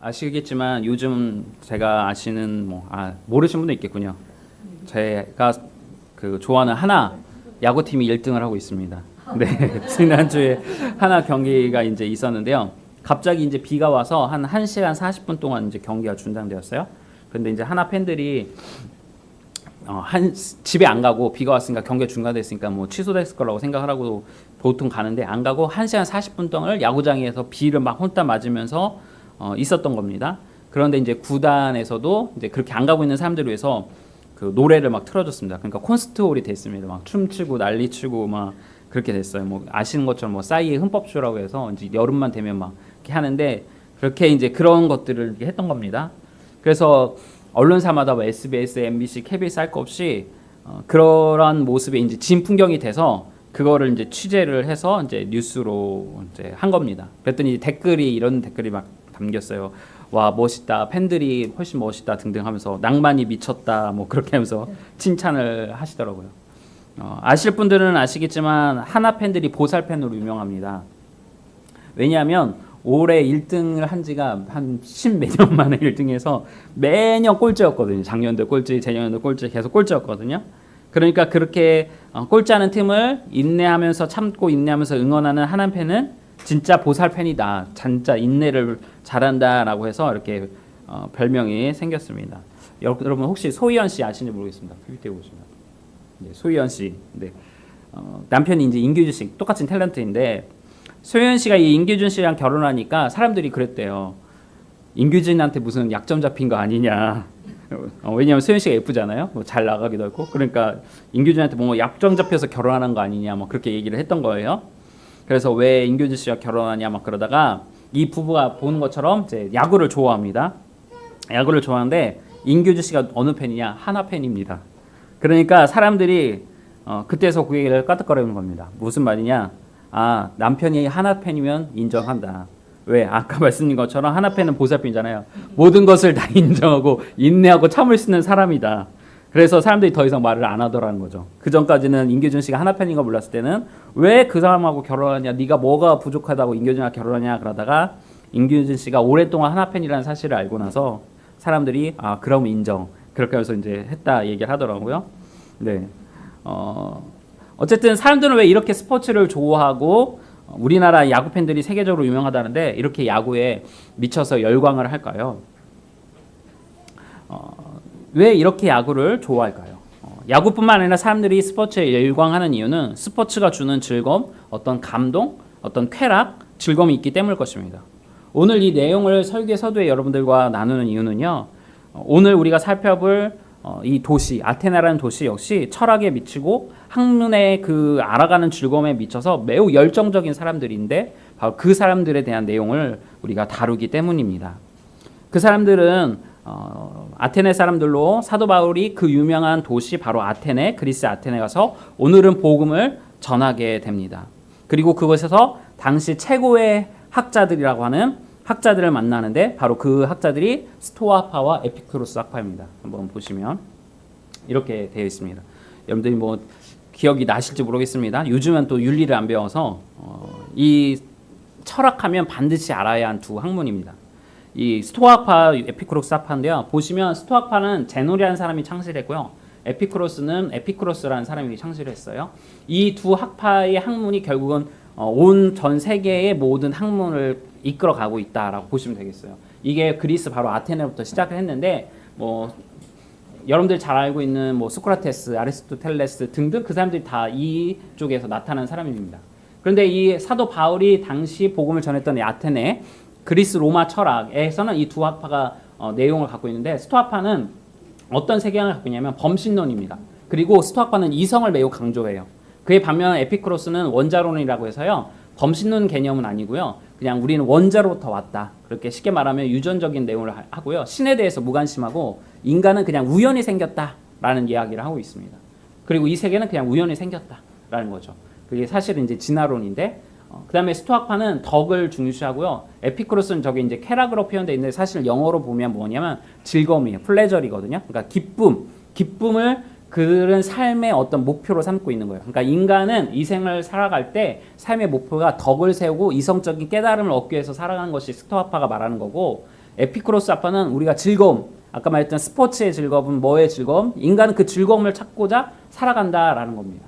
아시겠지만 요즘 제가 아시는 모르시는 분도 있겠군요. 제가 그 좋아하는 하나 야구팀이 1등을 하고 있습니다. 네, 지난주에 하나 경기가 이제 있었는데요. 갑자기 이제 비가 와서 한 1시간 40분 동안 이제 경기가 중단되었어요. 그런데 이제 하나 팬들이 집에 안 가고 비가 왔으니까 경기가 중단됐으니까 뭐 취소됐을 거라고 생각을 하고 보통 가는데 안 가고 1시간 40분 동안 야구장에서 비를 막 혼따 맞으면서 있었던 겁니다. 그런데 이제 구단에서도 이제 그렇게 안 가고 있는 사람들을 위해서 그 노래를 막 틀어줬습니다. 그러니까 콘서트홀이 됐습니다. 막 춤추고 난리치고 막 그렇게 됐어요. 뭐 아시는 것처럼 뭐 싸이의 흠법쇼라고 해서 이제 여름만 되면 막 이렇게 하는데 그렇게 이제 그런 것들을 했던 겁니다. 그래서 언론사마다 뭐 SBS, MBC, KBS 할 거 없이 그런 모습에 이제 진풍경이 돼서 그거를 이제 취재를 해서 이제 뉴스로 이제 한 겁니다. 그랬더니 이런 댓글이 막 담겼어요. 와 멋있다, 팬들이 훨씬 멋있다 등등 하면서 낭만이 미쳤다 뭐 그렇게 하면서 칭찬을 하시더라고요. 아실 분들은 아시겠지만 하나 팬들이 보살 팬으로 유명합니다. 왜냐하면 올해 1등을 한 지가 한 10몇 년 만에 1등해서 매년 꼴찌였거든요. 작년도 꼴찌, 재작년도 꼴찌, 계속 꼴찌였거든요. 그러니까 그렇게 꼴찌하는 팀을 인내하면서 참고 인내하면서 응원하는 하나 팬은 진짜 보살 팬이다. 진짜 인내를 잘한다라고 해서 이렇게 별명이 생겼습니다. 여러분 혹시 소희연 씨 아시는지 모르겠습니다. PPT 보시면. 네, 소희연 씨. 네. 남편이 이제 인규준 씨 똑같은 탤런트인데 소희연 씨가 이 인규준 씨랑 결혼하니까 사람들이 그랬대요. 인규준한테 무슨 약점 잡힌 거 아니냐. 왜냐하면 소희연 씨가 예쁘잖아요. 뭐 잘 나가기도 했고. 그러니까 인규준한테 뭐 약점 잡혀서 결혼하는 거 아니냐. 뭐 그렇게 얘기를 했던 거예요. 그래서 왜 인규준 씨와 결혼하냐 막 그러다가 이 부부가 보는 것처럼 이제 야구를 좋아합니다. 야구를 좋아하는데 인규준 씨가 어느 팬이냐? 하나 팬입니다. 그러니까 사람들이 그때서 그 얘기를 까뜩거리는 겁니다. 무슨 말이냐? 아, 남편이 하나 팬이면 인정한다. 왜? 아까 말씀드린 것처럼 하나 팬은 보살핀잖아요. 모든 것을 다 인정하고 인내하고 참을 수 있는 사람이다. 그래서 사람들이 더 이상 말을 안 하더라는 거죠. 그 전까지는 인규준 씨가 하나 팬인 거 몰랐을 때는 왜 그 사람하고 결혼하냐, 네가 뭐가 부족하다고 인규준이랑 결혼하냐 그러다가 인규준 씨가 오랫동안 하나 팬이라는 사실을 알고 나서 사람들이 아 그럼 인정. 그렇게 해서 이제 했다 얘기를 하더라고요. 네. 어쨌든 사람들은 왜 이렇게 스포츠를 좋아하고 우리나라 야구 팬들이 세계적으로 유명하다는데 이렇게 야구에 미쳐서 열광을 할까요? 왜 이렇게 야구를 좋아할까요? 야구뿐만 아니라 사람들이 스포츠에 열광하는 이유는 스포츠가 주는 즐거움, 어떤 감동, 어떤 쾌락, 즐거움이 있기 때문일 것입니다. 오늘 이 내용을 설계 서두에 여러분들과 나누는 이유는요. 오늘 우리가 살펴볼 이 도시, 아테네라는 도시 역시 철학에 미치고 학문의 그 알아가는 즐거움에 미쳐서 매우 열정적인 사람들인데 바로 그 사람들에 대한 내용을 우리가 다루기 때문입니다. 그 사람들은 아테네 사람들로 사도 바울이 그 유명한 도시 바로 아테네, 그리스 아테네 가서 오늘은 복음을 전하게 됩니다. 그리고 그곳에서 당시 최고의 학자들이라고 하는 학자들을 만나는데 바로 그 학자들이 스토아파와 에피쿠로스 학파입니다. 한번 보시면 이렇게 되어 있습니다. 여러분들이 뭐 기억이 나실지 모르겠습니다. 요즘은 또 윤리를 안 배워서 이 철학하면 반드시 알아야 한 두 학문입니다. 이 스토아파, 에피쿠로스 학파인데요. 보시면 스토아파는 제놀이라는 사람이 창시했고요. 에피쿠로스는 에피쿠로스라는 사람이 창시했어요. 이 두 학파의 학문이 결국은 온 전 세계의 모든 학문을 이끌어가고 있다라고 보시면 되겠어요. 이게 그리스 바로 아테네부터 시작을 했는데 뭐 여러분들 잘 알고 있는 뭐 소크라테스, 아리스토텔레스 등등 그 사람들이 다 이쪽에서 나타난 사람입니다. 그런데 이 사도 바울이 당시 복음을 전했던 이 아테네, 그리스 로마 철학에서는 이 두 학파가 내용을 갖고 있는데 스토아파는 어떤 세계관을 갖고 있냐면 범신론입니다. 그리고 스토아파는 이성을 매우 강조해요. 그에 반면 에피쿠로스는 원자론이라고 해서요. 범신론 개념은 아니고요. 그냥 우리는 원자로부터 왔다. 그렇게 쉽게 말하면 유전적인 내용을 하고요. 신에 대해서 무관심하고 인간은 그냥 우연히 생겼다라는 이야기를 하고 있습니다. 그리고 이 세계는 그냥 우연히 생겼다라는 거죠. 그게 사실은 이제 진화론인데 그 다음에 스토아파는 덕을 중시하고요. 에피쿠로스는 저게 이제 쾌락으로 표현되어 있는데 사실 영어로 보면 뭐냐면 즐거움이에요. 플레저리거든요. 그러니까 기쁨을 그런 삶의 어떤 목표로 삼고 있는 거예요. 그러니까 인간은 이 생을 살아갈 때 삶의 목표가 덕을 세우고 이성적인 깨달음을 얻기 위해서 살아가는 것이 스토아파가 말하는 거고 에피쿠로스 아빠는 우리가 즐거움, 아까 말했던 스포츠의 즐거움, 뭐의 즐거움, 인간은 그 즐거움을 찾고자 살아간다라는 겁니다.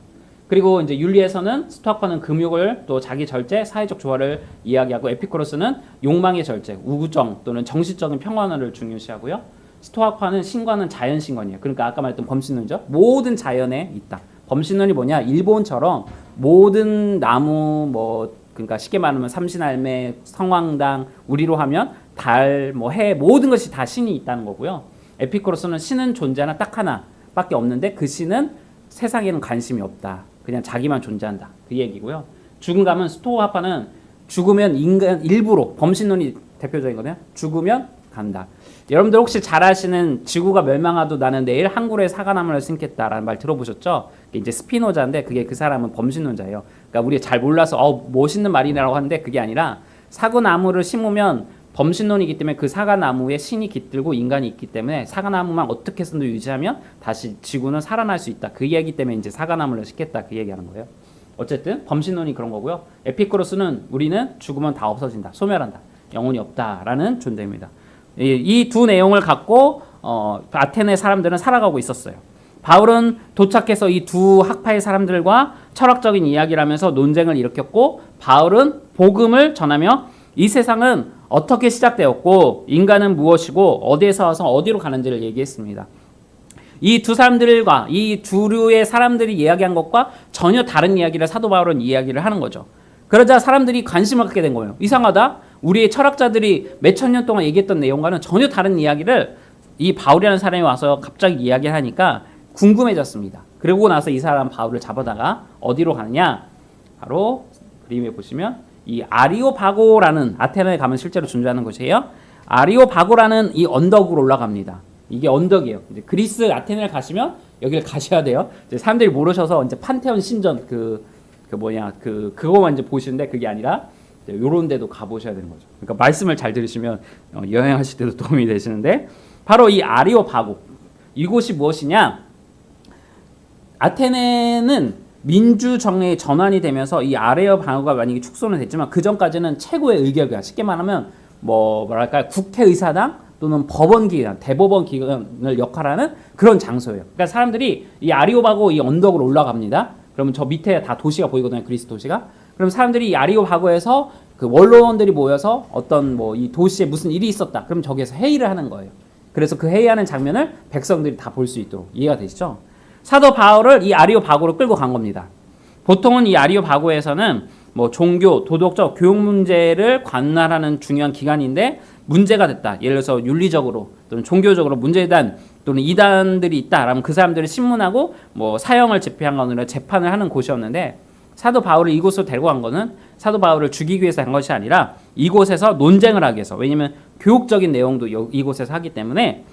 그리고 이제 윤리에서는 스토아파는 금욕을 또 자기 절제, 사회적 조화를 이야기하고 에피쿠로스는 욕망의 절제, 우정 또는 정신적인 평안을 중요시하고요. 스토아파는 신관은 자연 신관이에요. 그러니까 아까 말했던 범신론이죠. 모든 자연에 있다. 범신론이 뭐냐? 일본처럼 모든 나무 그러니까 쉽게 말하면 삼신할매, 성황당, 우리로 하면 달, 해 모든 것이 다 신이 있다는 거고요. 에피쿠로스는 신은 존재하는 딱 하나밖에 없는데 그 신은 세상에는 관심이 없다. 그냥 자기만 존재한다. 그 얘기고요. 죽음 가면 스토아파는 죽으면 인간 일부러 범신론이 대표적인 거네요. 죽으면 간다. 여러분들 혹시 잘 아시는 지구가 멸망하도 나는 내일 한 그루의 사과나무를 심겠다라는 말 들어보셨죠? 이제 스피노자인데 그게 그 사람은 범신론자예요. 그러니까 우리가 잘 몰라서 멋있는 말이라고 하는데 그게 아니라 사과나무를 심으면 범신론이기 때문에 그 사과나무에 신이 깃들고 인간이 있기 때문에 사과나무만 어떻게 해서든 유지하면 다시 지구는 살아날 수 있다. 그 얘기 때문에 이제 사과나무를 심겠다. 그 얘기하는 거예요. 어쨌든 범신론이 그런 거고요. 에피쿠로스는 우리는 죽으면 다 없어진다. 소멸한다. 영혼이 없다라는 존재입니다. 이 두 내용을 갖고 아테네 사람들은 살아가고 있었어요. 바울은 도착해서 이 두 학파의 사람들과 철학적인 이야기를 하면서 논쟁을 일으켰고 바울은 복음을 전하며 이 세상은 어떻게 시작되었고 인간은 무엇이고 어디에서 와서 어디로 가는지를 얘기했습니다. 이 두 사람들과 이 주류의 사람들이 이야기한 것과 전혀 다른 이야기를 사도 바울은 이야기를 하는 거죠. 그러자 사람들이 관심을 갖게 된 거예요. 이상하다. 우리의 철학자들이 몇천 년 동안 얘기했던 내용과는 전혀 다른 이야기를 이 바울이라는 사람이 와서 갑자기 이야기를 하니까 궁금해졌습니다. 그러고 나서 이 사람 바울을 잡아다가 어디로 가느냐? 바로 그림에 보시면 이 아리오바고라는 아테네에 가면 실제로 존재하는 곳이에요. 아리오바고라는 이 언덕으로 올라갑니다. 이게 언덕이에요. 이제 그리스 아테네를 가시면 여기를 가셔야 돼요. 이제 사람들이 모르셔서 이제 판테온 신전 그거만 이제 보시는데 그게 아니라 요런 데도 가보셔야 되는 거죠. 그러니까 말씀을 잘 들으시면 여행하실 때도 도움이 되시는데 바로 이 아리오바고 이곳이 무엇이냐? 아테네는 민주정의 전환이 되면서 이 아리오바고가 만약에 축소는 됐지만 그 전까지는 최고의 의결이야. 쉽게 말하면 뭐랄까요? 국회의사당 또는 법원기관, 대법원 기관을 역할하는 그런 장소예요. 그러니까 사람들이 이 아리오바고 이 언덕으로 올라갑니다. 그러면 저 밑에 다 도시가 보이거든요. 그리스 도시가. 그럼 사람들이 이 아리오바고에서 그 원로원들이 모여서 어떤 이 도시에 무슨 일이 있었다. 그럼 저기에서 회의를 하는 거예요. 그래서 그 회의하는 장면을 백성들이 다 볼 수 있도록 이해가 되시죠? 사도 바울을 이 아리오바고로 끌고 간 겁니다. 보통은 이 아리오바고에서는 종교, 도덕적, 교육 문제를 관할하는 중요한 기관인데 문제가 됐다. 예를 들어서 윤리적으로 또는 종교적으로 문제단 또는 이단들이 있다라면 그 사람들을 신문하고 사형을 집행한 거는 재판을 하는 곳이었는데 사도 바울을 이곳으로 데리고 간 거는 사도 바울을 죽이기 위해서 한 것이 아니라 이곳에서 논쟁을 하기 위해서 왜냐하면 교육적인 내용도 이곳에서 하기 때문에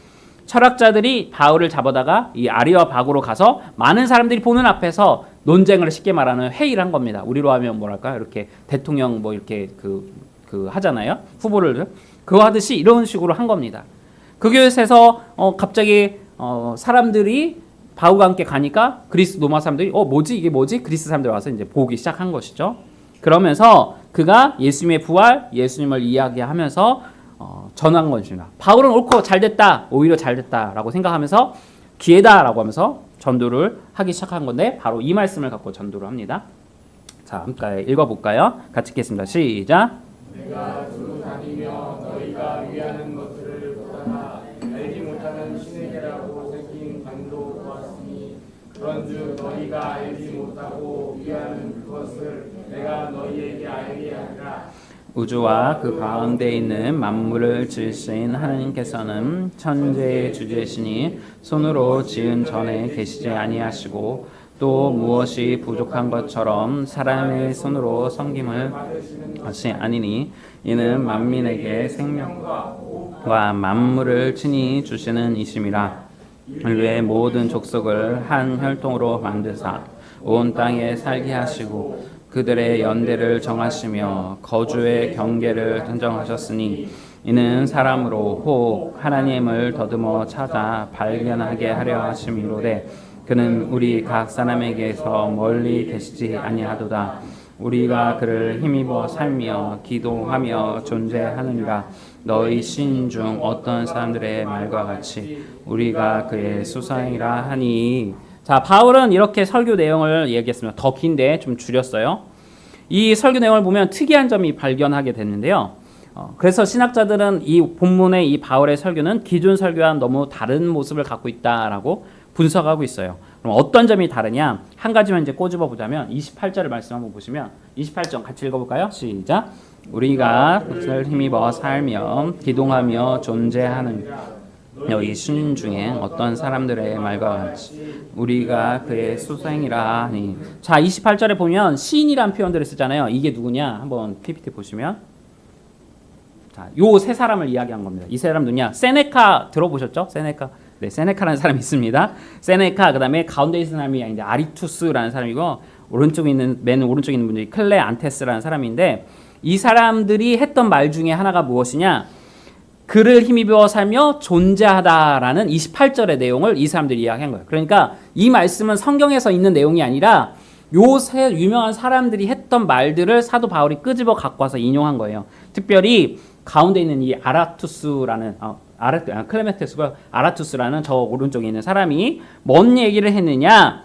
철학자들이 바울을 잡아다가 이 아리오바고로 가서 많은 사람들이 보는 앞에서 논쟁을 쉽게 말하는 회의를 한 겁니다. 우리로 하면 뭐랄까 이렇게 대통령 이렇게 하잖아요. 후보를 그거 하듯이 이런 식으로 한 겁니다. 그곳에서 갑자기 사람들이 바울과 함께 가니까 그리스 로마 사람들이 뭐지 이게 뭐지? 그리스 사람들 와서 이제 보기 시작한 것이죠. 그러면서 그가 예수님의 부활, 예수님을 이야기하면서 전한 것입니다. 바울은 옳고 잘됐다, 오히려 잘됐다라고 생각하면서 기회다라고 하면서 전도를 하기 시작한 건데 바로 이 말씀을 갖고 전도를 합니다. 자, 함께 읽어볼까요? 같이 읽겠습니다. 시작. 내가 두루 다니며 너희가 위하는 것들을 보다가 알지 못하는 신에게라고 생긴 강도 보았으니 그런즉 너희가 알지 못하고 위하는 그것을 내가 너희에게 알게 하리라. 우주와 그 가운데 있는 만물을 지으신 하나님께서는 천지의 주제시니 손으로 지은 전에 계시지 아니하시고 또 무엇이 부족한 것처럼 사람의 손으로 섬김을 것이 아니니 이는 만민에게 생명과 만물을 친히 주시는 이심이라. 인류의 모든 족속을 한 혈통으로 만드사 온 땅에 살게 하시고 그들의 연대를 정하시며 거주의 경계를 선정하셨으니 이는 사람으로 혹 하나님을 더듬어 찾아 발견하게 하려 하심이로되 그는 우리 각 사람에게서 멀리 계시지 아니하도다. 우리가 그를 힘입어 살며 기도하며 존재하느니라. 너희 신 중 어떤 사람들의 말과 같이 우리가 그의 수상이라 하니. 자, 바울은 이렇게 설교 내용을 얘기했습니다. 더 긴데 좀 줄였어요. 이 설교 내용을 보면 특이한 점이 발견하게 됐는데요. 그래서 신학자들은 이 본문의 이 바울의 설교는 기존 설교와는 너무 다른 모습을 갖고 있다라고 분석하고 있어요. 그럼 어떤 점이 다르냐? 한 가지만 이제 꼬집어 보자면 28절의 말씀 한번 보시면 28절 같이 읽어볼까요? 시작. 우리가 그를 힘입어 살며 기동하며 존재하는 너희 신 중에 어떤 사람들의 말과 같이 우리가 그의 수생이라 하니. 자, 28절에 보면 시인이란 표현들을 쓰잖아요. 이게 누구냐? 한번 PPT 보시면 자, 요 세 사람을 이야기한 겁니다. 이 사람 누구냐? 세네카 들어보셨죠? 세네카. 네, 세네카라는 사람이 있습니다. 세네카, 그다음에 가운데 있는 사람이 이제 아리투스라는 사람이고 오른쪽에 있는 맨 오른쪽에 있는 분이 클레안테스라는 사람인데 이 사람들이 했던 말 중에 하나가 무엇이냐? 그를 힘입어 살며 존재하다라는 28절의 내용을 이 사람들이 이야기한 거예요. 그러니까 이 말씀은 성경에서 있는 내용이 아니라 요 세 유명한 사람들이 했던 말들을 사도 바울이 끄집어 갖고 와서 인용한 거예요. 특별히 가운데 있는 이 아라투스라는 클레멘테스가 아라투스라는 저 오른쪽에 있는 사람이 뭔 얘기를 했느냐?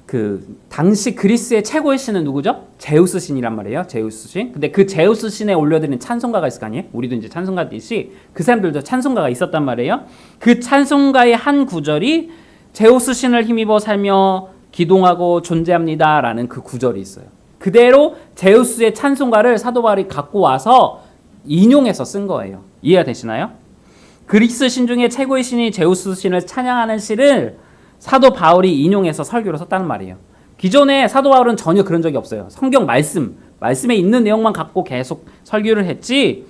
그 당시 그리스의 최고의 신은 누구죠? 제우스 신이란 말이에요. 제우스 신. 근데 그 제우스 신에 올려드리는 찬송가가 있을 거 아니에요? 우리도 이제 찬송가 있듯이 그 사람들도 찬송가가 있었단 말이에요. 그 찬송가의 한 구절이 제우스 신을 힘입어 살며 기동하고 존재합니다라는 그 구절이 있어요. 그대로 제우스의 찬송가를 사도 바울이 갖고 와서 인용해서 쓴 거예요. 이해가 되시나요? 그리스 신 중에 최고의 신이 제우스 신을 찬양하는 시를 사도 바울이 인용해서 설교로 썼다는 말이에요. 기존에 사도 바울은 전혀 그런 적이 없어요. 성경 말씀에 있는 내용만 갖고 계속 설교를 했지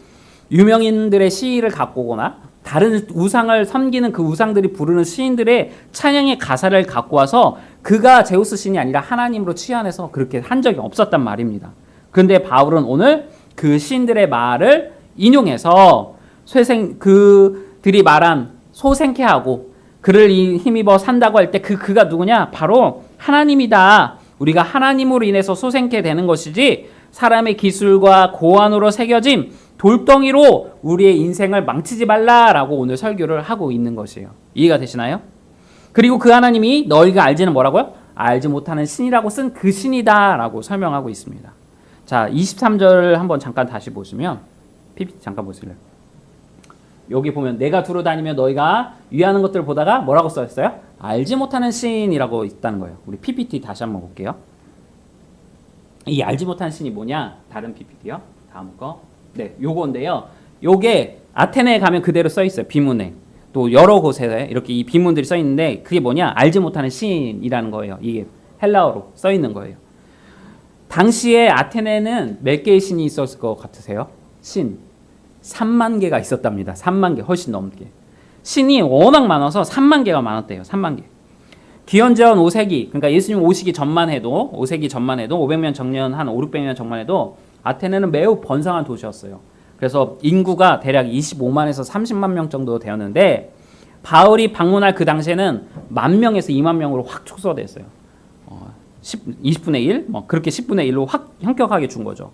유명인들의 시를 갖고 오거나 다른 우상을 섬기는 그 우상들이 부르는 시인들의 찬양의 가사를 갖고 와서 그가 제우스 신이 아니라 하나님으로 치환해서 그렇게 한 적이 없었단 말입니다. 그런데 바울은 오늘 그 시인들의 말을 인용해서 그들이 말한 소생케하고 그를 힘입어 산다고 할 때 그가 누구냐? 바로 하나님이다. 우리가 하나님으로 인해서 소생케 되는 것이지 사람의 기술과 고안으로 새겨진 돌덩이로 우리의 인생을 망치지 말라라고 오늘 설교를 하고 있는 것이에요. 이해가 되시나요? 그리고 그 하나님이 너희가 알지는 뭐라고요? 알지 못하는 신이라고 쓴 그 신이다라고 설명하고 있습니다. 자, 23절 한번 잠깐 다시 보시면 PPT 잠깐 보실래요? 여기 보면 내가 두루 다니며 너희가 위하는 것들을 보다가 뭐라고 써있어요? 알지 못하는 신이라고 있다는 거예요. 우리 PPT 다시 한번 볼게요. 이 알지 못하는 신이 뭐냐? 다른 PPT요. 다음 거. 네, 요건데요. 요게 아테네에 가면 그대로 써있어요. 비문에. 또 여러 곳에 이렇게 이 비문들이 써있는데 그게 뭐냐? 알지 못하는 신이라는 거예요. 이게 헬라어로 써있는 거예요. 당시에 아테네는 몇 개의 신이 있었을 것 같으세요? 신 3만 개가 있었답니다. 3만 개 훨씬 넘게. 신이 워낙 많아서 3만 개가 많았대요. 3만 개. 기원전 5세기 그러니까 예수님 오시기 전만 해도 5세기 전만 해도 500년 정년 한 5, 600년 전만 해도 아테네는 매우 번성한 도시였어요. 그래서 인구가 대략 25만에서 30만 명 정도 되었는데 바울이 방문할 그 당시에는 10,000명에서 2만 명으로 확 축소됐어요. 20분의 1? 뭐 그렇게 10분의 1로 확 현격하게 준 거죠.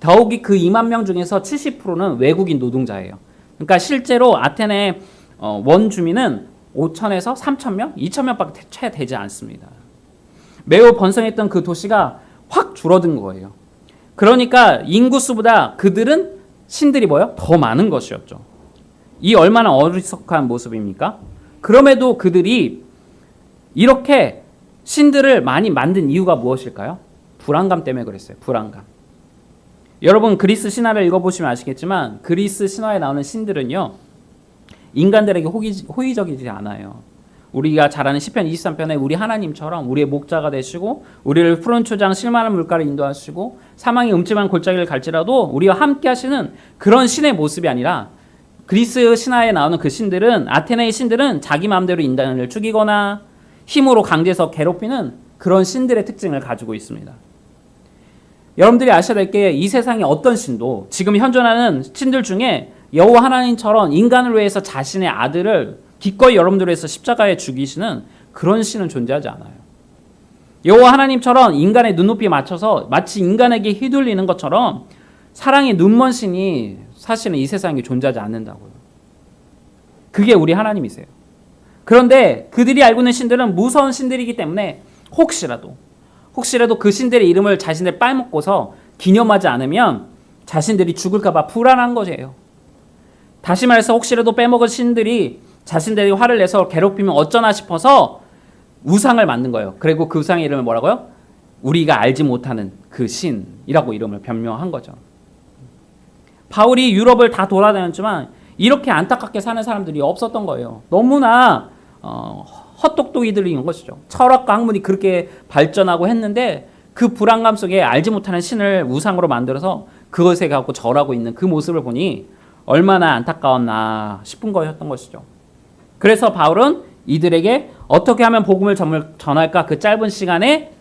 더욱이 그 2만 명 중에서 70%는 외국인 노동자예요. 그러니까 실제로 아테네 원주민은 5천에서 3,000명, 2,000명밖에 채 되지 않습니다. 매우 번성했던 그 도시가 확 줄어든 거예요. 그러니까 인구수보다 그들은 신들이 뭐요? 더 많은 것이었죠. 이 얼마나 어리석한 모습입니까? 그럼에도 그들이 이렇게 신들을 많이 만든 이유가 무엇일까요? 불안감 때문에 그랬어요. 불안감. 여러분 그리스 신화를 읽어보시면 아시겠지만 그리스 신화에 나오는 신들은요. 인간들에게 호의적이지 않아요. 우리가 잘 아는 시편 23편에 우리 하나님처럼 우리의 목자가 되시고 우리를 푸른 초장 실만한 물가를 인도하시고 사망의 음침한 골짜기를 갈지라도 우리와 함께 하시는 그런 신의 모습이 아니라 그리스 신화에 나오는 그 신들은 아테네의 신들은 자기 마음대로 인간을 죽이거나 힘으로 강제해서 괴롭히는 그런 신들의 특징을 가지고 있습니다. 여러분들이 아셔야 될 게 이 세상의 어떤 신도 지금 현존하는 신들 중에 여호와 하나님처럼 인간을 위해서 자신의 아들을 기꺼이 여러분들을 위해서 십자가에 죽이시는 그런 신은 존재하지 않아요. 여호와 하나님처럼 인간의 눈높이에 맞춰서 마치 인간에게 휘둘리는 것처럼 사랑의 눈먼 신이 사실은 이 세상에 존재하지 않는다고요. 그게 우리 하나님이세요. 그런데 그들이 알고 있는 신들은 무서운 신들이기 때문에 혹시라도 그 신들의 이름을 자신들 빨먹고서 기념하지 않으면 자신들이 죽을까 봐 불안한 거예요. 다시 말해서 혹시라도 빼먹은 신들이 자신들이 화를 내서 괴롭히면 어쩌나 싶어서 우상을 만든 거예요. 그리고 그 우상의 이름을 뭐라고요? 우리가 알지 못하는 그 신이라고 이름을 변명한 거죠. 바울이 유럽을 다 돌아다녔지만 이렇게 안타깝게 사는 사람들이 없었던 거예요. 너무나 헛똑똑이들인 것이죠. 철학과 학문이 그렇게 발전하고 했는데 그 불안감 속에 알지 못하는 신을 우상으로 만들어서 그것에 갖고 절하고 있는 그 모습을 보니 얼마나 안타까웠나 싶은 거였던 것이죠. 그래서 바울은 이들에게 어떻게 하면 복음을 전할까 그 짧은 시간에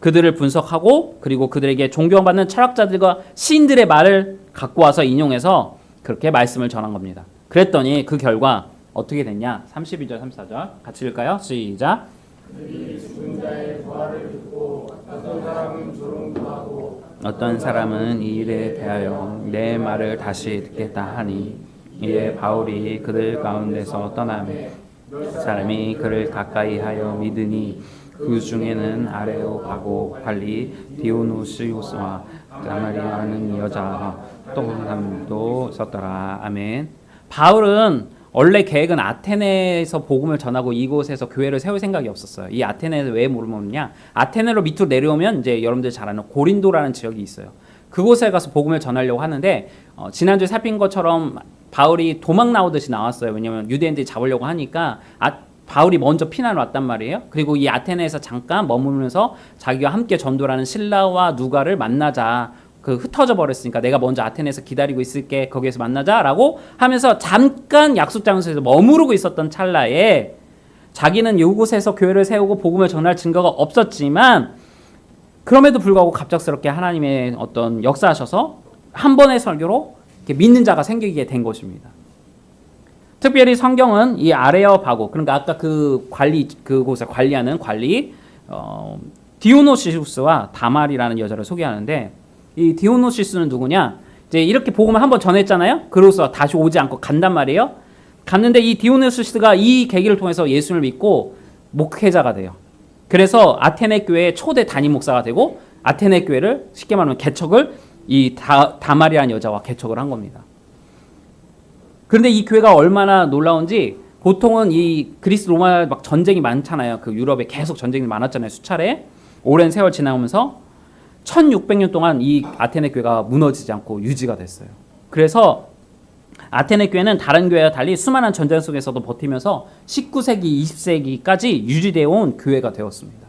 그들을 분석하고 그리고 그들에게 존경받는 철학자들과 시인들의 말을 갖고 와서 인용해서 그렇게 말씀을 전한 겁니다. 그랬더니 그 결과 어떻게 됐냐? 32절 34절 같이 읽을까요? 시작. 그들이 죽은 자의 부활을 듣고 어떤 사람은 조롱하고 어떤 사람은 이 일에 대하여 내 말을 다시 듣겠다 하니 이에 바울이 그들 가운데서 떠나매 사람이 그를 가까이 하여 믿으니 그 중에는 아레오파고 관리 디오누시우스와 다마리아는 여자 또 한 사람도 있었더라. 아멘. 바울은 원래 계획은 아테네에서 복음을 전하고 이곳에서 교회를 세울 생각이 없었어요. 이 아테네에서 왜 물어보느냐? 아테네로 밑으로 내려오면 이제 여러분들 잘 아는 고린도라는 지역이 있어요. 그곳에 가서 복음을 전하려고 하는데 지난주에 살핀 것처럼 바울이 도망 나오듯이 나왔어요. 왜냐하면 유대인들이 잡으려고 하니까 바울이 먼저 피난을 왔단 말이에요. 그리고 이 아테네에서 잠깐 머무르면서 자기와 함께 전도하는 실라와 누가를 만나자. 흩어져 버렸으니까 내가 먼저 아테네에서 기다리고 있을게. 거기에서 만나자라고 하면서 잠깐 약속 장소에서 머무르고 있었던 찰나에 자기는 이곳에서 교회를 세우고 복음을 전할 증거가 없었지만 그럼에도 불구하고 갑작스럽게 하나님의 어떤 역사하셔서 한 번의 설교로 이렇게 믿는 자가 생기게 된 것입니다. 특별히 성경은 이 아레오파고 그러니까 아까 그곳을 관리하는 관리 디오노시우스와 다말이라는 여자를 소개하는데 이 디오노시스는 누구냐? 이제 이렇게 복음을 한번 전했잖아요. 그로서 다시 오지 않고 간단 말이에요. 갔는데 이 디오노시스가 이 계기를 통해서 예수를 믿고 목회자가 돼요. 그래서 아테네 교회의 초대 담임 목사가 되고 아테네 교회를 쉽게 말하면 개척을 이 다말이라는 여자와 개척을 한 겁니다. 그런데 이 교회가 얼마나 놀라운지 보통은 이 그리스 로마 막 전쟁이 많잖아요. 그 유럽에 계속 전쟁이 많았잖아요. 수차례. 오랜 세월 지나오면서 1600년 동안 이 아테네 교회가 무너지지 않고 유지가 됐어요. 그래서 아테네 교회는 다른 교회와 달리 수많은 전쟁 속에서도 버티면서 19세기, 20세기까지 유지되어 온 교회가 되었습니다.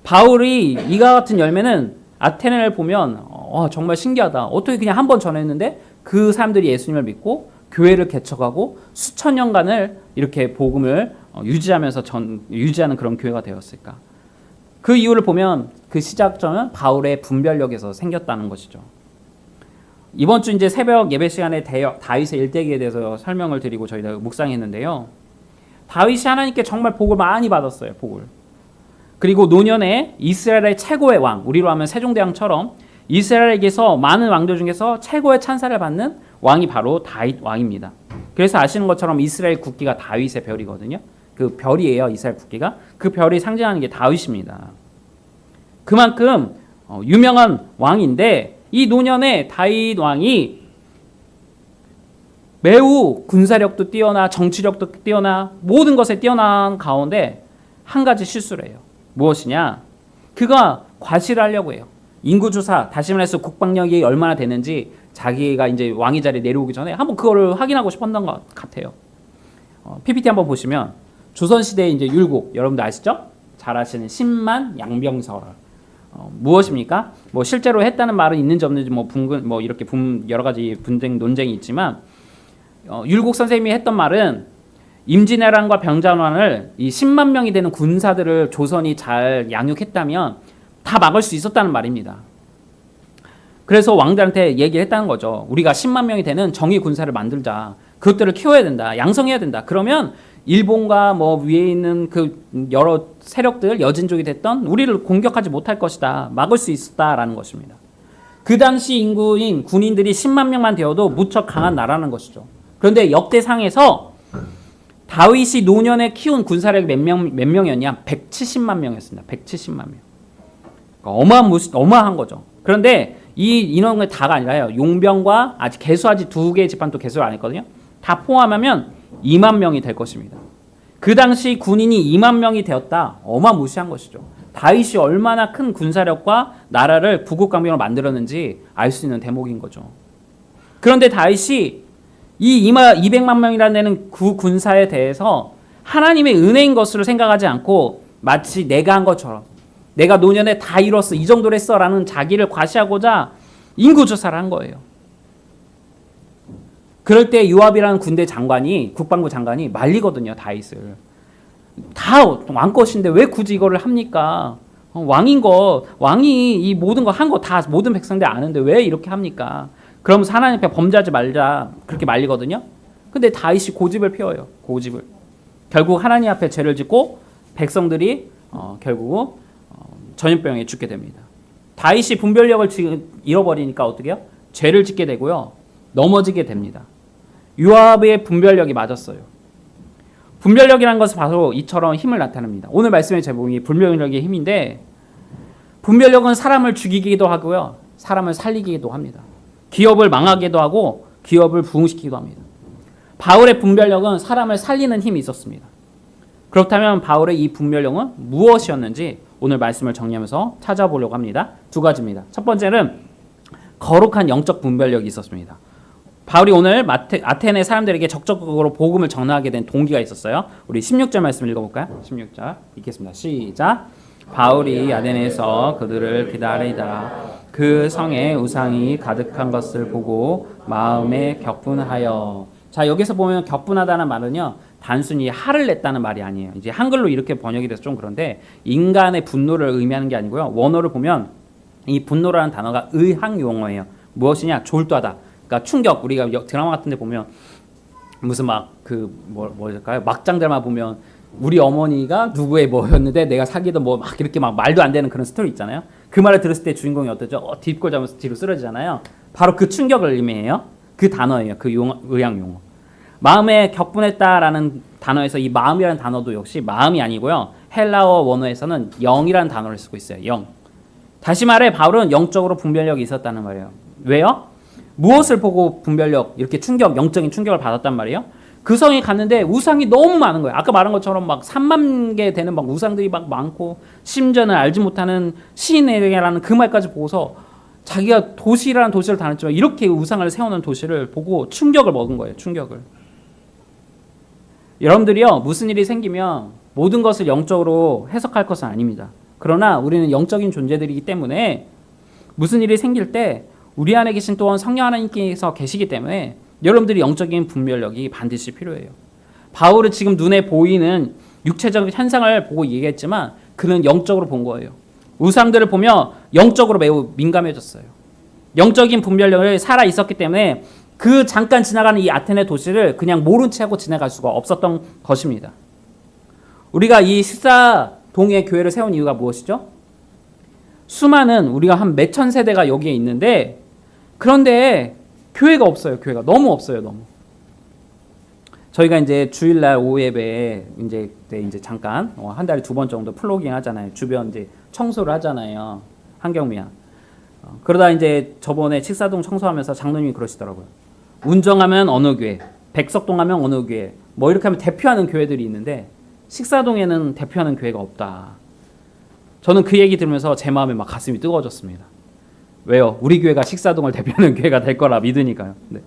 바울이 이와 같은 열매는 아테네를 보면 정말 신기하다. 어떻게 그냥 한 번 전했는데 그 사람들이 예수님을 믿고 교회를 개척하고 수천 년간을 이렇게 복음을 유지하는 그런 교회가 되었을까? 그 이유를 보면 그 시작점은 바울의 분별력에서 생겼다는 것이죠. 이번 주 이제 새벽 예배 시간에 다윗의 일대기에 대해서 설명을 드리고 저희가 묵상했는데요. 다윗이 하나님께 정말 복을 많이 받았어요. 복을. 그리고 노년에 이스라엘의 최고의 왕, 우리로 하면 세종대왕처럼 이스라엘에게서 많은 왕들 중에서 최고의 찬사를 받는 왕이 바로 다윗 왕입니다. 그래서 아시는 것처럼 이스라엘 국기가 다윗의 별이거든요. 그 별이에요. 이스라엘 국기가. 그 별이 상징하는 게 다윗입니다. 그만큼 유명한 왕인데 이 노년에 다윗 왕이 매우 군사력도 뛰어나 정치력도 뛰어나 모든 것에 뛰어난 가운데 한 가지 실수를 해요. 무엇이냐? 그가 과시를 하려고 해요. 인구조사, 다시 말해서 국방력이 얼마나 되는지 자기가 이제 왕위 자리에 내려오기 전에 한번 그거를 확인하고 싶었던 것 같아요. PPT 한번 보시면 조선시대의 이제 율곡, 여러분들 아시죠? 잘 아시는 10만 양병설. 무엇입니까? 뭐 실제로 했다는 말은 있는지 없는지 이렇게 여러 가지 논쟁이 있지만 율곡 선생님이 했던 말은 임진왜란과 병자호란을 이 10만 명이 되는 군사들을 조선이 잘 양육했다면 다 막을 수 있었다는 말입니다. 그래서 왕들한테 얘기를 했다는 거죠. 우리가 10만 명이 되는 정의 군사를 만들자. 그것들을 키워야 된다. 양성해야 된다. 그러면 일본과 뭐 위에 있는 그 여러 세력들, 여진족이 됐던 우리를 공격하지 못할 것이다. 막을 수 있었다라는 것입니다. 그 당시 인구인 군인들이 10만 명만 되어도 무척 강한 나라는 것이죠. 그런데 역대상에서 다윗이 노년에 키운 군사력이 몇 명이었냐? 170만 명이었습니다. 170만 명. 그러니까 어마어마한 거죠. 그런데 이 인원이 다가 아니라요. 용병과 아직 개수하지 두 개의 집안도 개수를 안 했거든요. 다 포함하면 2만 명이 될 것입니다. 그 당시 군인이 2만 명이 되었다. 어마무시한 것이죠. 다윗이 얼마나 큰 군사력과 나라를 부국강병으로 만들었는지 알 수 있는 대목인 거죠. 그런데 다윗이 이 200만 명이라는 그 군사에 대해서 하나님의 은혜인 것으로 생각하지 않고 마치 내가 한 것처럼 내가 노년에 다 이뤘어, 이 정도로 했어 라는 자기를 과시하고자 인구조사를 한 거예요. 그럴 때 요압이라는 군대 장관이, 국방부 장관이 말리거든요, 다윗을. 다 왕것인데 왜 굳이 이거를 합니까? 왕인 거, 왕이 이 모든 거 한 거 다 모든 백성들 아는데 왜 이렇게 합니까? 그러면서 하나님 앞에 범죄하지 말자, 그렇게 말리거든요. 근데 다윗이 고집을 피워요, 고집을. 결국 하나님 앞에 죄를 짓고 백성들이 결국 전염병에 죽게 됩니다. 다윗이 분별력을 잃어버리니까 어떻게 해요? 죄를 짓게 되고요, 넘어지게 됩니다. 요압의 분별력이 맞았어요. 분별력이라는 것은 바로 이처럼 힘을 나타냅니다. 오늘 말씀의 제목이 분별력의 힘인데, 분별력은 사람을 죽이기도 하고요, 사람을 살리기도 합니다. 기업을 망하기도 하고 기업을 부흥시키기도 합니다. 바울의 분별력은 사람을 살리는 힘이 있었습니다. 그렇다면 바울의 이 분별력은 무엇이었는지 오늘 말씀을 정리하면서 찾아보려고 합니다. 두 가지입니다. 첫 번째는 거룩한 영적 분별력이 있었습니다. 바울이 오늘 아테네 사람들에게 적극적으로 복음을 전하게 된 동기가 있었어요. 우리 16절 말씀 읽어볼까요? 16절 읽겠습니다. 시작. 바울이 아테네에서 그들을 기다리다가 그 성에 우상이 가득한 것을 보고 마음에 격분하여. 자, 여기서 보면 격분하다는 말은요, 단순히 화를 냈다는 말이 아니에요. 이제 한글로 이렇게 번역이 돼서 좀 그런데 인간의 분노를 의미하는 게 아니고요, 원어를 보면 이 분노라는 단어가 의학 용어예요. 무엇이냐? 졸도하다. 그러니까 충격. 우리가 드라마 같은 데 보면 무슨 막 뭐랄까요? 막장 드라마 보면 우리 어머니가 누구의 뭐였는데 내가 사귀던 뭐 막 이렇게 막 말도 안 되는 그런 스토리 있잖아요. 그 말을 들었을 때 주인공이 어떠죠? 뒷골 잡으면서 뒤로 쓰러지잖아요. 바로 그 충격을 의미해요. 그 단어예요. 그 의학 용어. 마음에 격분했다라는 단어에서 이 마음이라는 단어도 역시 마음이 아니고요, 헬라어 원어에서는 영이라는 단어를 쓰고 있어요. 영. 다시 말해 바울은 영적으로 분별력이 있었다는 말이에요. 왜요? 무엇을 보고 분별력, 이렇게 충격, 영적인 충격을 받았단 말이에요? 그 성에 갔는데 우상이 너무 많은 거예요. 아까 말한 것처럼 막 3만 개 되는 막 우상들이 막 많고, 심지어는 알지 못하는 시인에게라는 그 말까지 보고서 자기가 도시라는 도시를 다녔지만 이렇게 우상을 세우는 도시를 보고 충격을 먹은 거예요. 충격을. 여러분들이요, 무슨 일이 생기면 모든 것을 영적으로 해석할 것은 아닙니다. 그러나 우리는 영적인 존재들이기 때문에 무슨 일이 생길 때 우리 안에 계신 또한 성령 하나님께서 계시기 때문에 여러분들이 영적인 분별력이 반드시 필요해요. 바울은 지금 눈에 보이는 육체적 현상을 보고 얘기했지만 그는 영적으로 본 거예요. 우상들을 보며 영적으로 매우 민감해졌어요. 영적인 분별력을 살아 있었기 때문에 그 잠깐 지나가는 이 아테네 도시를 그냥 모른 채 하고 지나갈 수가 없었던 것입니다. 우리가 이 식사동의 교회를 세운 이유가 무엇이죠? 수많은, 우리가 한 몇천 세대가 여기에 있는데, 그런데 교회가 없어요. 교회가 너무 없어요. 너무. 저희가 이제 주일날 오후 예배에 이제 잠깐 한 달에 2번 정도 플로깅 하잖아요. 주변 이제 청소를 하잖아요. 환경미화. 그러다 이제 저번에 칙사동 청소하면서 장로님이 그러시더라고요. 운정하면 어느 교회, 백석동 하면 어느 교회, 뭐 이렇게 하면 대표하는 교회들이 있는데 식사동에는 대표하는 교회가 없다. 저는 그 얘기 들으면서 제 마음에 막 가슴이 뜨거워졌습니다. 왜요? 우리 교회가 식사동을 대표하는 교회가 될 거라 믿으니까요. 네.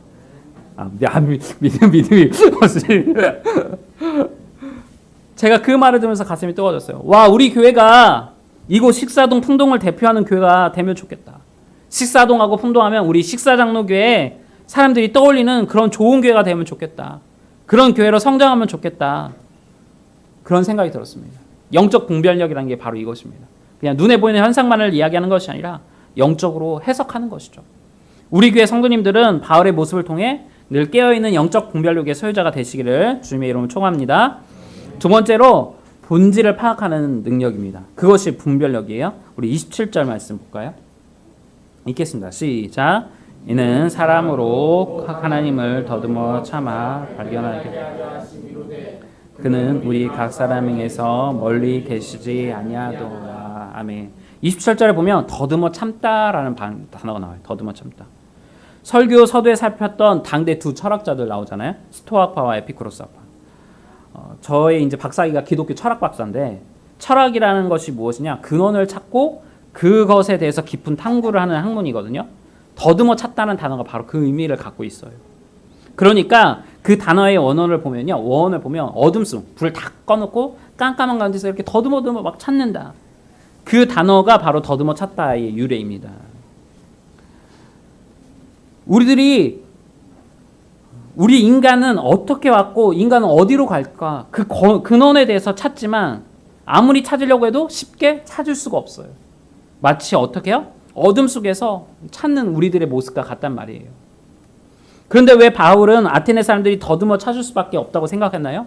믿음이 제가 그 말을 들으면서 가슴이 뜨거워졌어요. 와, 우리 교회가 이곳 식사동 풍동을 대표하는 교회가 되면 좋겠다. 식사동하고 풍동하면 우리 식사장로교회 사람들이 떠올리는 그런 좋은 교회가 되면 좋겠다. 그런 교회로 성장하면 좋겠다. 그런 생각이 들었습니다. 영적 분별력이라는 게 바로 이것입니다. 그냥 눈에 보이는 현상만을 이야기하는 것이 아니라 영적으로 해석하는 것이죠. 우리 교회 성도님들은 바울의 모습을 통해 늘 깨어있는 영적 분별력의 소유자가 되시기를 주님의 이름으로 초구합니다. 두 번째로 본질을 파악하는 능력입니다. 그것이 분별력이에요. 우리 27절 말씀 볼까요? 읽겠습니다. 시작. 이는 사람으로 하나님을 더듬어 참아 발견하게 그는 우리 각 사람에게서 멀리 계시지 아니하도다. 아멘. 27절에 보면 더듬어 참다라는 단어가 나와요. 더듬어 참다. 설교 서두에 살폈던 당대 두 철학자들 나오잖아요. 스토아파와 에피쿠로스파. 저의 이제 박사기가 기독교 철학 박사인데 철학이라는 것이 무엇이냐? 근원을 찾고 그것에 대해서 깊은 탐구를 하는 학문이거든요. 더듬어 찾다는 단어가 바로 그 의미를 갖고 있어요. 그러니까 그 단어의 원어를 보면요. 원어를 보면 어둠속, 불 다 꺼놓고 깜깜한 가운데서 이렇게 더듬어 막 찾는다. 그 단어가 바로 더듬어 찾다의 유래입니다. 우리 인간은 어떻게 왔고 인간은 어디로 갈까? 그 근원에 대해서 찾지만 아무리 찾으려고 해도 쉽게 찾을 수가 없어요. 마치 어떻게 해요? 어둠 속에서 찾는 우리들의 모습과 같단 말이에요. 그런데 왜 바울은 아테네 사람들이 더듬어 찾을 수밖에 없다고 생각했나요?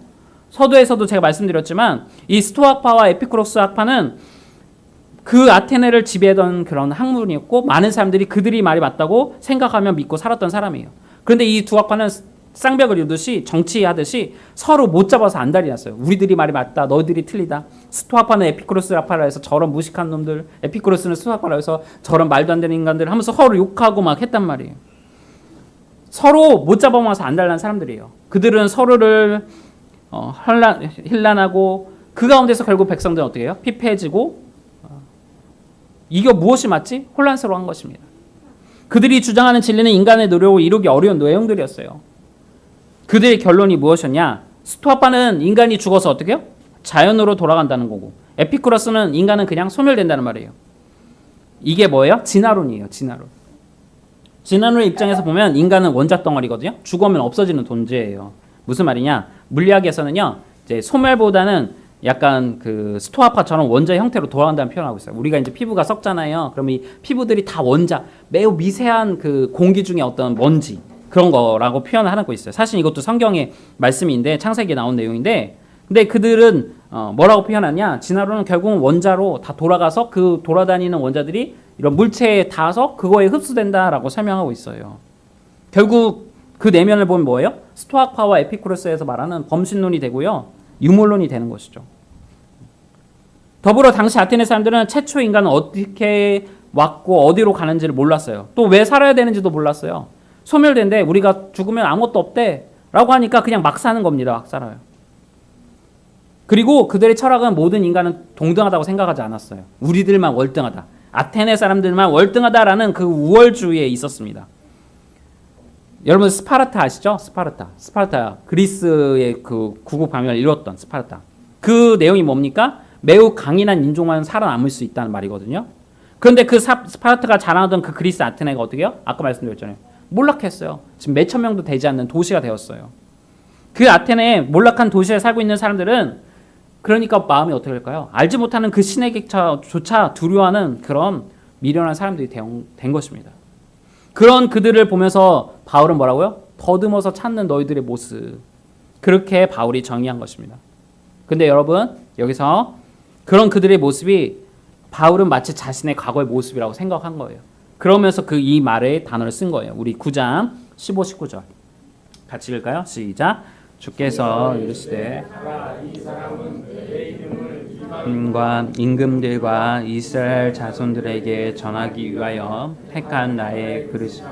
서두에서도 제가 말씀드렸지만 이 스토아파와 에피쿠로스 학파는 그 아테네를 지배하던 그런 학문이었고 많은 사람들이 그들이 말이 맞다고 생각하며 믿고 살았던 사람이에요. 그런데 이 두 학파는 쌍벽을 이루듯이 정치하듯이 서로 못 잡아서 안달이 났어요. 우리들이 말이 맞다, 너희들이 틀리다. 스토아파는 에피쿠로스 학파라 해서 저런 무식한 놈들, 에피쿠로스는 스토아파라 해서 저런 말도 안 되는 인간들 하면서 서로 욕하고 막 했단 말이에요. 서로 못 잡아먹어서 안달난 사람들이에요. 그들은 서로를 혼란하고 그 가운데서 결국 백성들은 어떻게 해요? 피폐해지고 이게 무엇이 맞지? 혼란스러워한 것입니다. 그들이 주장하는 진리는 인간의 노력을 이루기 어려운 내용들이었어요. 그들의 결론이 무엇이었냐? 스토아파는 인간이 죽어서 어떻게 해요? 자연으로 돌아간다는 거고 에피쿠로스는 인간은 그냥 소멸된다는 말이에요. 이게 뭐예요? 진화론이에요. 진화론의 입장에서 보면 인간은 원자 덩어리거든요. 죽으면 없어지는 존재예요. 무슨 말이냐? 물리학에서는요. 이제 소멸보다는 약간 그 스토아파처럼 원자 형태로 돌아간다는 표현을 하고 있어요. 우리가 이제 피부가 썩잖아요. 그럼 이 피부들이 다 원자, 매우 미세한 그 공기 중에 어떤 먼지 그런 거라고 표현을 하고 있어요. 사실 이것도 성경의 말씀인데 창세기에 나온 내용인데 근데 그들은 뭐라고 표현하냐? 진화론은 결국은 원자로 다 돌아가서 그 돌아다니는 원자들이 이런 물체에 닿아서 그거에 흡수된다라고 설명하고 있어요. 결국 그 내면을 보면 뭐예요? 스토아파와 에피쿠로스에서 말하는 범신론이 되고요. 유물론이 되는 것이죠. 더불어 당시 아테네 사람들은 최초 인간은 어떻게 왔고 어디로 가는지를 몰랐어요. 또 왜 살아야 되는지도 몰랐어요. 소멸된데 우리가 죽으면 아무것도 없대 라고 하니까 그냥 막 사는 겁니다. 막 살아요. 그리고 그들의 철학은 모든 인간은 동등하다고 생각하지 않았어요. 우리들만 월등하다. 아테네 사람들만 월등하다라는 그 우월주의에 있었습니다. 여러분 스파르타 아시죠? 스파르타 그리스의 그 구국 방면을 이뤘던 스파르타. 그 내용이 뭡니까? 매우 강인한 인종만 살아남을 수 있다는 말이거든요. 그런데 그 스파르타가 자랑하던 그 그리스 아테네가 어떻게 해요? 아까 말씀드렸잖아요. 몰락했어요. 지금 몇천 명도 되지 않는 도시가 되었어요. 그 아테네의 몰락한 도시에 살고 있는 사람들은 그러니까 마음이 어떻게 될까요? 알지 못하는 그 신에게조차 두려워하는 그런 미련한 사람들이 된 것입니다. 그런 그들을 보면서 바울은 뭐라고요? 더듬어서 찾는 너희들의 모습. 그렇게 바울이 정의한 것입니다. 근데 여러분 여기서 그런 그들의 모습이 바울은 마치 자신의 과거의 모습이라고 생각한 거예요. 그러면서 이 말의 단어를 쓴 거예요. 우리 9장 15, 19절 같이 읽을까요? 시작. 주께서 이르시되 과 임금들과 이스라엘 자손들에게 전하기 위하여 택한 나의 그릇이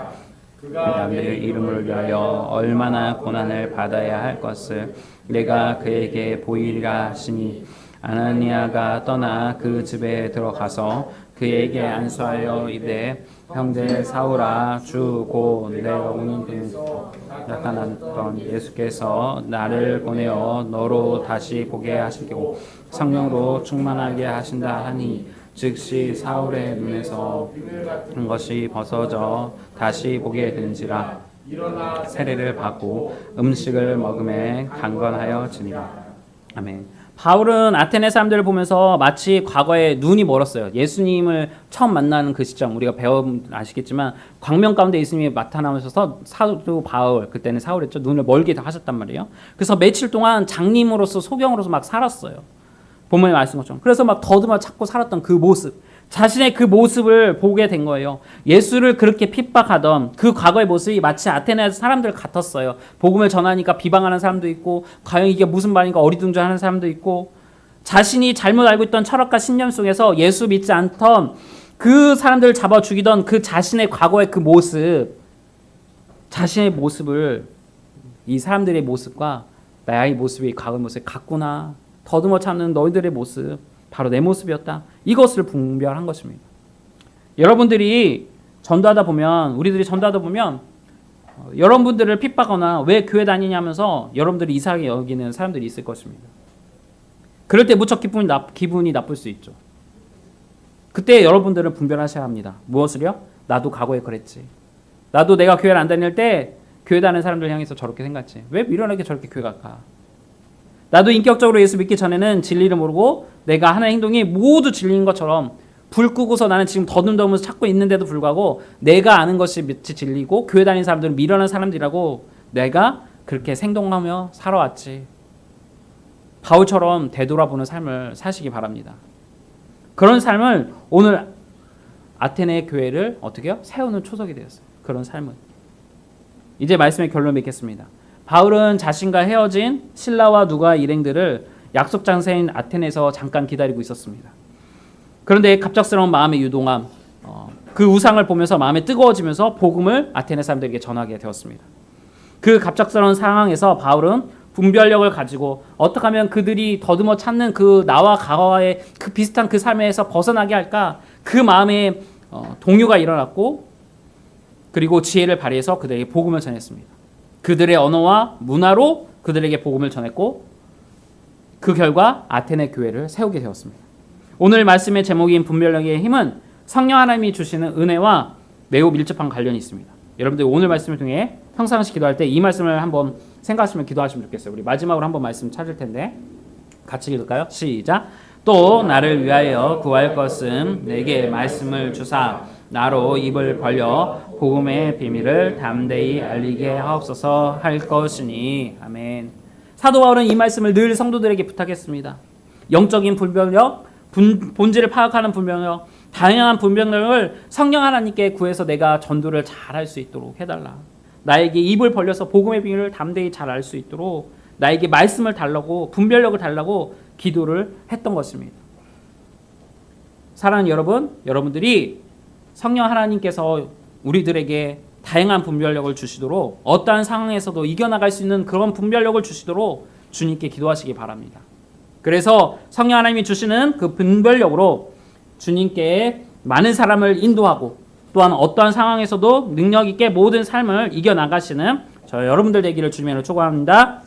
남의 이름을 위하여 얼마나 고난을 받아야 할 것을 내가 그에게 보이리라 하시니 아나니아가 떠나 그 집에 들어가서 그에게 안수하여 이르되 형제 사울아 주 곧 내가 오는 데서 나타났던 예수께서 나를 보내어 너로 다시 보게 하시고 성령으로 충만하게 하신다 하니 즉시 사울의 눈에서 한 것이 벗어져 다시 보게 된지라 세례를 받고 음식을 먹음에 강건하여지니라. 아멘. 바울은 아테네 사람들을 보면서 마치 과거에 눈이 멀었어요. 예수님을 처음 만나는 그 시점, 우리가 배우면 아시겠지만 광명 가운데 예수님이 나타나셔서 사도 바울, 그때는 사울이었죠. 눈을 멀게 하셨단 말이에요. 그래서 며칠 동안 장님으로서 소경으로서 막 살았어요. 본문에 말씀 것처럼. 그래서 막 더듬어 찾고 살았던 그 모습, 자신의 그 모습을 보게 된 거예요. 예수를 그렇게 핍박하던 그 과거의 모습이 마치 아테네 사람들 같았어요. 복음을 전하니까 비방하는 사람도 있고, 과연 이게 무슨 말인가 어리둥절하는 사람도 있고, 자신이 잘못 알고 있던 철학과 신념 속에서 예수 믿지 않던 그 사람들을 잡아 죽이던 그 자신의 과거의 그 모습, 자신의 모습을 이 사람들의 모습과 나의 모습이 과거의 모습이 같구나, 더듬어 찾는 너희들의 모습, 바로 내 모습이었다. 이것을 분별한 것입니다. 여러분들이 전도하다 보면, 우리들이 전도하다 보면 여러분들을 핍박하거나 왜 교회 다니냐면서 여러분들이 이상하게 여기는 사람들이 있을 것입니다. 그럴 때 무척 기분이 나쁠 수 있죠. 그때 여러분들은 분별하셔야 합니다. 무엇을요? 나도 과거에 그랬지. 나도 내가 교회를 안 다닐 때 교회 다니는 사람들 향해서 저렇게 생각했지. 왜 미련하게 저렇게 교회 갈까? 나도 인격적으로 예수 믿기 전에는 진리를 모르고 내가 하는 행동이 모두 진리인 것처럼 불 끄고서 나는 지금 더듬더듬 찾고 있는데도 불구하고 내가 아는 것이 며칠 진리고 교회 다니는 사람들은 미련한 사람들이라고 내가 그렇게 생동하며 살아왔지. 바울처럼 되돌아보는 삶을 사시기 바랍니다. 그런 삶을 오늘 아테네 교회를 어떻게 해요? 세우는 초석이 되었어요. 그런 삶은. 이제 말씀의 결론 맺겠습니다. 바울은 자신과 헤어진 실라와 누가 일행들을 약속 장소인 아테네에서 잠깐 기다리고 있었습니다. 그런데 갑작스러운 마음의 유동함, 그 우상을 보면서 마음이 뜨거워지면서 복음을 아테네 사람들에게 전하게 되었습니다. 그 갑작스러운 상황에서 바울은 분별력을 가지고 어떻게 하면 그들이 더듬어 찾는 그 나와 과거의 그 비슷한 그 삶에서 벗어나게 할까, 그 마음에 동요가 일어났고, 그리고 지혜를 발휘해서 그들에게 복음을 전했습니다. 그들의 언어와 문화로 그들에게 복음을 전했고, 그 결과 아테네 교회를 세우게 되었습니다. 오늘 말씀의 제목인 분별력의 힘은 성령 하나님이 주시는 은혜와 매우 밀접한 관련이 있습니다. 여러분들 오늘 말씀을 통해 평상시 기도할 때 이 말씀을 한번 생각하시면 기도하시면 좋겠어요. 우리 마지막으로 한번 말씀 찾을 텐데 같이 읽을까요? 시작. 또 나를 위하여 구할 것은 내게 말씀을 주사 나로 입을 벌려 복음의 비밀을 담대히 알리게 하옵소서 할 것이니. 아멘. 사도 바울은 이 말씀을 늘 성도들에게 부탁했습니다. 영적인 분별력, 본질을 파악하는 분별력, 다양한 분별력을 성령 하나님께 구해서 내가 전도를 잘할 수 있도록 해달라. 나에게 입을 벌려서 복음의 비밀을 담대히 잘 알 수 있도록 나에게 말씀을 달라고, 분별력을 달라고 기도를 했던 것입니다. 사랑하는 여러분, 여러분들이 성령 하나님께서 우리들에게 다양한 분별력을 주시도록, 어떠한 상황에서도 이겨나갈 수 있는 그런 분별력을 주시도록 주님께 기도하시기 바랍니다. 그래서 성령 하나님이 주시는 그 분별력으로 주님께 많은 사람을 인도하고, 또한 어떠한 상황에서도 능력 있게 모든 삶을 이겨나가시는 저 여러분들 되기를 주님으로 축원합니다.